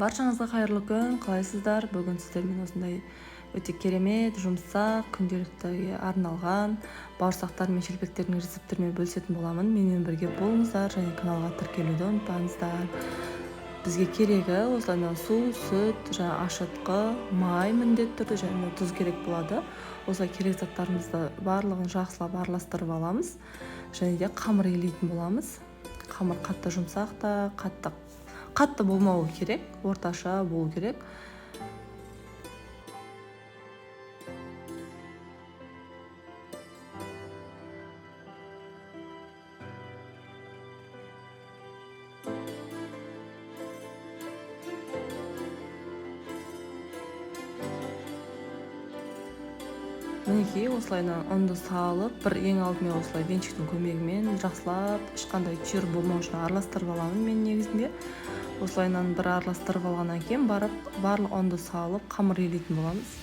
Баршаңызға қайырлы күн, қалайсыздар? Бүгін сіздермен осындай өте керемет, жұмсақ, күнделікті арналған бауырсақтар мен шелпектердің рецепттерімен бөлісетін боламын. Менімен бірге болыңыздар және каналға тіркелуді ұмытпаңыздар. Бізге керегі осылайынан су, сүт, ашытқы, май міндетті түрде және тұз керек болады. Осылай керек заттарымызды барлығын жақсылап араластырып аламыз және де қамыр илейтін боламыз. Қамыр қатты жұмсақ та, қатты болмауы керек, орташа болу керек. Мінекей осылайынан ұнды салып, ең алдымен осылай венчиктің көмегімен жақсылап ешқандай түйір болмау үшін араластырып аламын мен негізінде. Осылайынан бір араластырып алғаннан кейін барлық ұнды салып қамыр илейтін боламыз.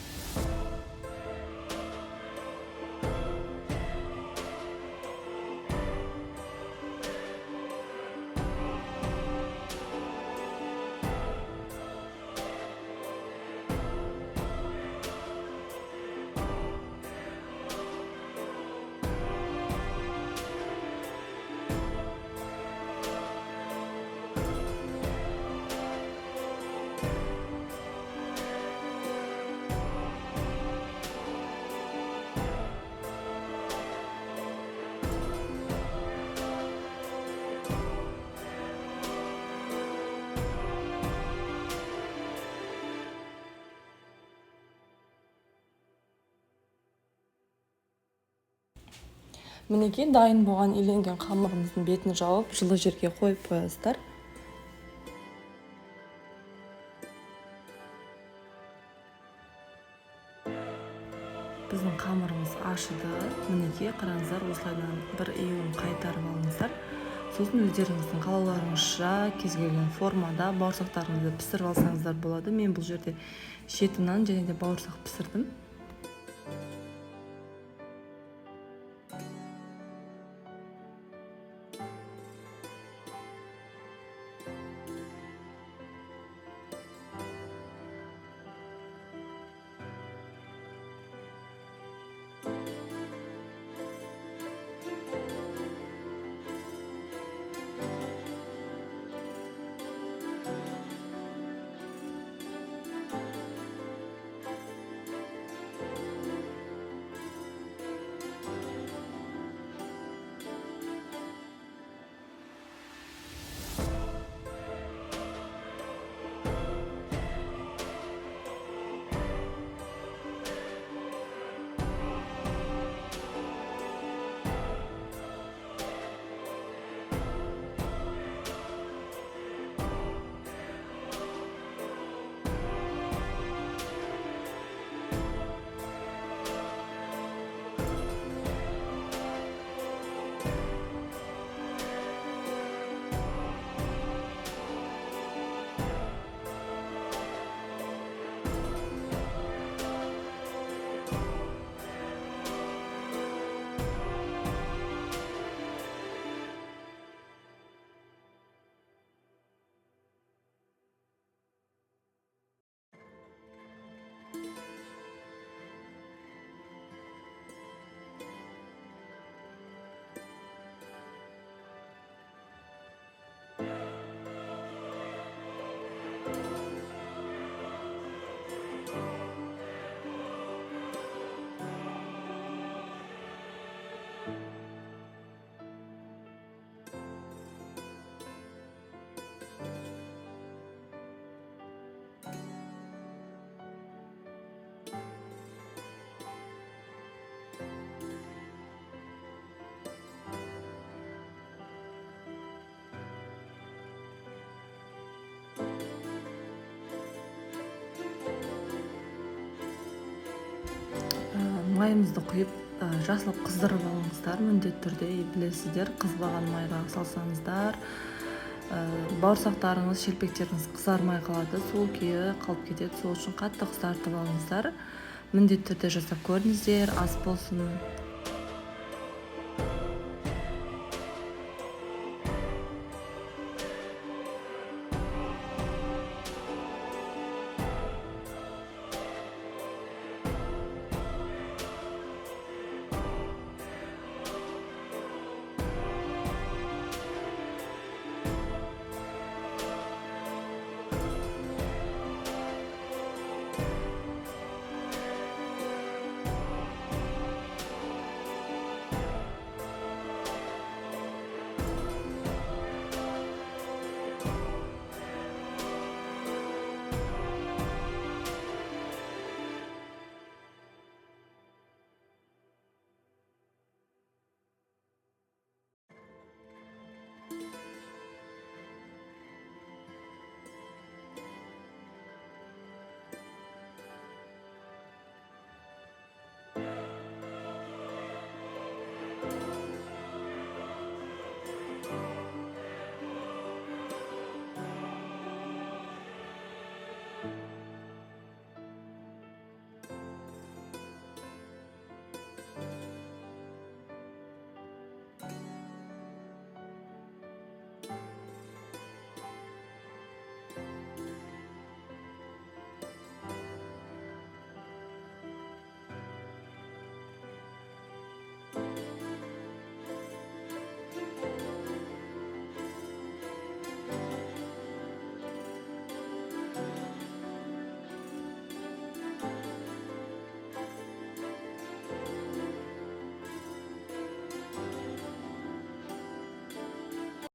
Мінекей дайын болған иленген қамырымыздың бетін жауып, жылы жерге қойып қоясыздар. Біздің қамырымыз ашыды. Мінекей қараңыздар, осылайынан бір июн қайтарып алыңыздар. Сосын өздеріңіздің қалауларыңызша кез келген формада бауырсақтарыңызды пісіріп алсаңыздар болады. Мен бұл жерде жеті нан және де бауырсақ пісірдім. Майымызды құйып, жақсылап қыздырып алыңыздар. Міндетті түрде білесіздер, қызбаған майға салсаңыздар, бауырсақтарыңыз, шелпектеріңіз қызармай қалады, сол күйі қалып кетеді. Сол үшін қатты қыздартып алыңыздар. Міндетті түрде жасап көріңіздер, ас болсын.